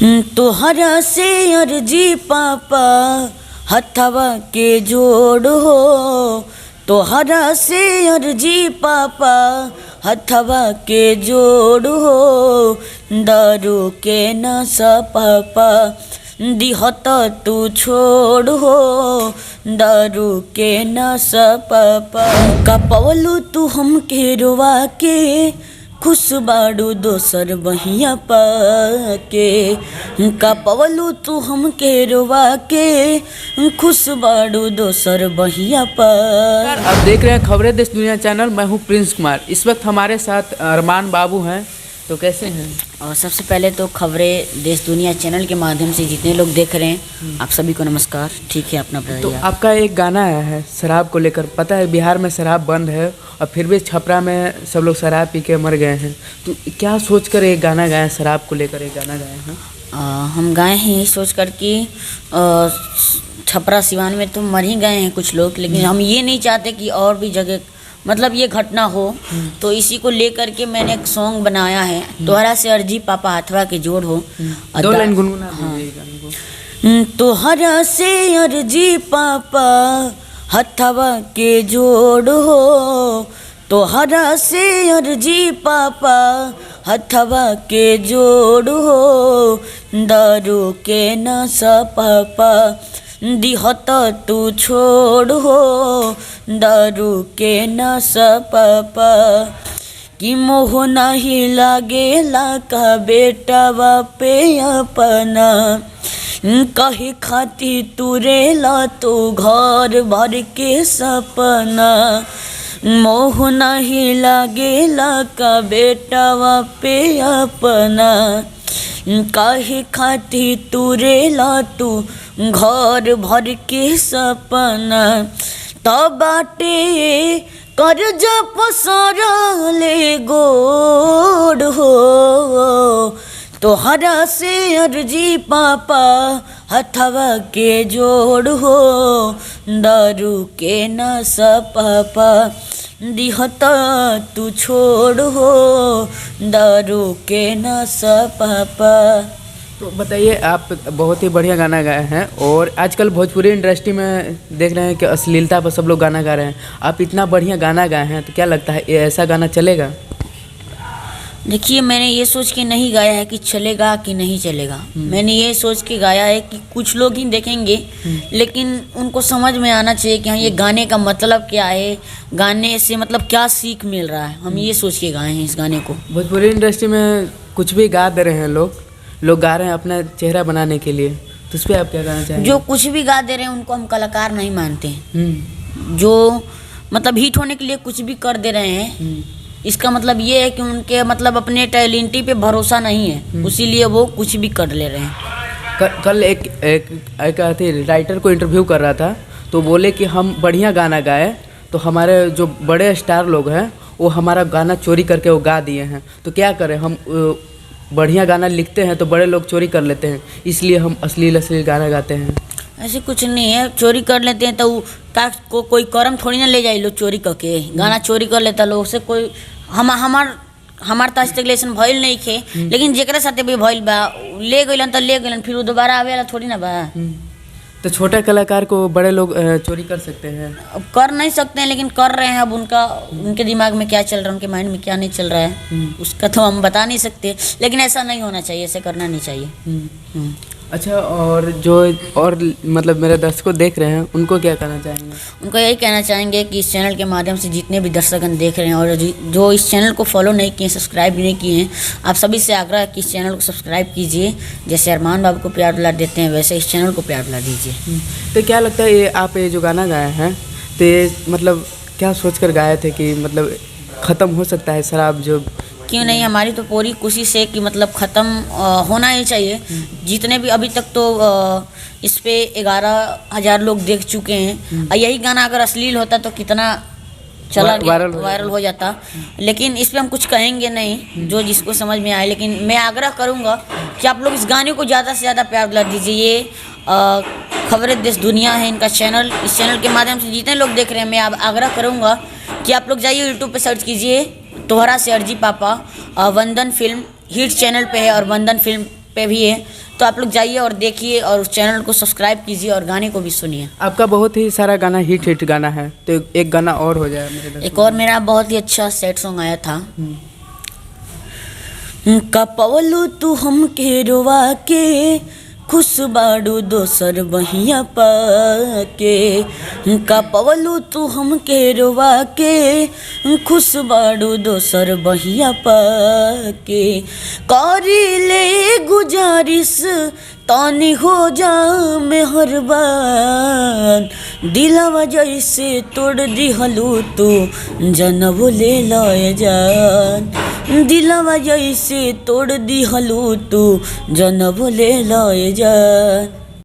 तोहरा से अर्जी पापा हथवा के जोड़ हो। तोहरा से अर्जी पापा हथवा के जोड़ हो। दारू के नशा पापा दिहत तू छोड़ हो। दारू के नशा पापा कपवलू तू हमके रोवा के खुश बाड़ू दोसर बहिया पाके। कपवलू तू हमके रोवा के खुश बाड़ू दोसर बहिया पा। आप देख रहे हैं खबरें देश दुनिया चैनल। मैं हूं प्रिंस कुमार। इस वक्त हमारे साथ अरमान बाबू हैं। तो कैसे हैं? और सबसे पहले तो खबरें देश दुनिया चैनल के माध्यम से जितने लोग देख रहे हैं आप सभी को नमस्कार। ठीक है, अपना बताइए। तो आपका एक गाना आया है शराब को लेकर। पता है बिहार में शराब बंद है और फिर भी छपरा में सब लोग शराब पी के मर गए हैं। तो क्या सोचकर एक गाना गाए, शराब को लेकर एक गाना गाए हैं? हम गाए हैं यही सोच कर कि छपरा सिवान में तो मर ही गए हैं कुछ लोग, लेकिन हम ये नहीं चाहते कि और भी जगह मतलब ये घटना हो। तो इसी को लेकर के मैंने एक सॉन्ग बनाया है, तोहरा से अर्जी पापा हथवा के जोड़ हो। दो लाइन गुनगुना दीजिए गाने को। तोहरा से अर्जी पापा हथवा के जोड़ हो। तोहरा से अर्जी पापा हथवा के जोड़ हो। दारू के नशा पापा दिहत तू छोड़ हो। दारू के नशा पापा कि मोह नहीं लागेला का बेटा बापे अपना। कहे खाती तुरेला तो घर भर के सपना। मोह नहीं लागेला का बेटा बापे अपना। काहे खाती तुरेला तू घर भर के सपना। तब बाटे कर्जा पसरले गोड़ हो। तोहरा से अर्जी पापा हथवा के जोड़ हो। दारू के नशा पापा दिहत तू छोड़ हो। दारू के नशा पापा। तो बताइए, आप बहुत ही बढ़िया गाना गाए हैं और आजकल भोजपुरी इंडस्ट्री में देख रहे हैं कि अश्लीलता पर सब लोग गाना गा रहे हैं। आप इतना बढ़िया गाना गाए हैं तो क्या लगता है ये ऐसा गाना चलेगा? देखिए, मैंने ये सोच के नहीं गाया है कि चलेगा कि नहीं चलेगा। मैंने ये सोच के गाया है कि कुछ लोग ही देखेंगे, लेकिन उनको समझ में आना चाहिए कि हाँ ये गाने का मतलब क्या है, गाने से मतलब क्या सीख मिल रहा है। हम ये सोच के गाए हैं इस गाने को। भोजपुरी इंडस्ट्री में कुछ भी गा दे रहे हैं लोग गा रहे हैं अपना चेहरा बनाने के लिए। तो उस पर आप क्या कहना चाहेंगे? जो कुछ भी गा दे रहे हैं उनको हम कलाकार नहीं मानते हैं। जो मतलब हिट होने के लिए कुछ भी कर दे रहे हैं, इसका मतलब ये है कि उनके मतलब अपने टैलेंटी पे भरोसा नहीं है, इसीलिए वो कुछ भी कर ले रहे हैं। कल एक राइटर को इंटरव्यू कर रहा था तो बोले कि हम बढ़िया गाना गाए तो हमारे जो बड़े स्टार लोग हैं वो हमारा गाना चोरी करके वो गा दिए हैं। तो क्या करें, हम बढ़िया गाना लिखते हैं तो बड़े लोग चोरी कर लेते हैं, इसलिए हम अश्लील गाना गाते हैं। ऐसे कुछ नहीं है, चोरी कर लेते हैं तो कोई करम थोड़ी ना ले जाए लोग चोरी करके। गाना चोरी कर लेता लोग से कोई हमार तो आज तक लेसन भइल नहीं खे, लेकिन जेकरा साथे भी भइल बा ले गइलन तो ले गइलन, फिर वो दोबारा आवेला थोड़ी ना बा। तो छोटे कलाकार को बड़े लोग चोरी कर सकते हैं? अब कर नहीं सकते हैं, लेकिन कर रहे हैं। अब उनके दिमाग में क्या चल रहा है, उनके माइंड में क्या नहीं चल रहा है उसका तो हम बता नहीं सकते, लेकिन ऐसा नहीं होना चाहिए, ऐसे करना नहीं चाहिए। अच्छा, और मतलब मेरे दर्शकों देख रहे हैं उनको क्या कहना चाहेंगे? उनको यही कहना चाहेंगे कि इस चैनल के माध्यम से जितने भी दर्शकगण देख रहे हैं और जो इस चैनल को फॉलो नहीं किए, सब्सक्राइब नहीं किए हैं, आप सभी से आग्रह है कि इस चैनल को सब्सक्राइब कीजिए। जैसे अरमान बाबू को प्यार दुलार देते हैं वैसे इस चैनल को प्यार दुलार दीजिए। तो क्या लगता है आप ये जो गाना गाए हैं तो ये मतलब क्या सोच कर गाए थे कि मतलब ख़त्म हो सकता है शराब? जो क्यों नहीं, हमारी तो पूरी कोशिश है कि मतलब ख़त्म होना ही चाहिए। जितने भी अभी तक तो इस पे 11,000 लोग देख चुके हैं। और यही गाना अगर अश्लील होता तो कितना चला वायरल हो जाता। लेकिन इस पे हम कुछ कहेंगे नहीं, जो जिसको समझ में आए। लेकिन मैं आग्रह करूँगा कि आप लोग इस गाने को ज़्यादा से ज़्यादा प्यार दिला दीजिए। ये खबरें देश दुनिया है इनका चैनल। इस चैनल के माध्यम से जितने लोग देख रहे हैं मैं आग्रह करूँगा कि आप लोग जाइए यूट्यूब पे सर्च कीजिए तोहरा से अर्जी पापा। वंदन फिल्म हिट चैनल पे है और वंदन फिल्म पे भी है, तो आप लोग जाइए और देखिए और उस चैनल को सब्सक्राइब कीजिए और गाने को भी सुनिए। आपका बहुत ही सारा गाना हिट गाना है, तो एक गाना और हो जाए मेरे एक और मेरा बहुत ही अच्छा सैड सॉन्ग आया था, कपवलू तू हमके रोवा के खुश बाड़ू दोसर बहिया पाके, कपवलू तू हमके रोवा के खुश बाड़ू दोसर बहिया पाके, करी ले गुजारिश तानी हो जा मेहरबान, दिलवा जैसे तोड़ दिहलू तू जनबो ले लय जान, दिलवा जैसे तोड़ दिहलू तू जनबो ले लय जान।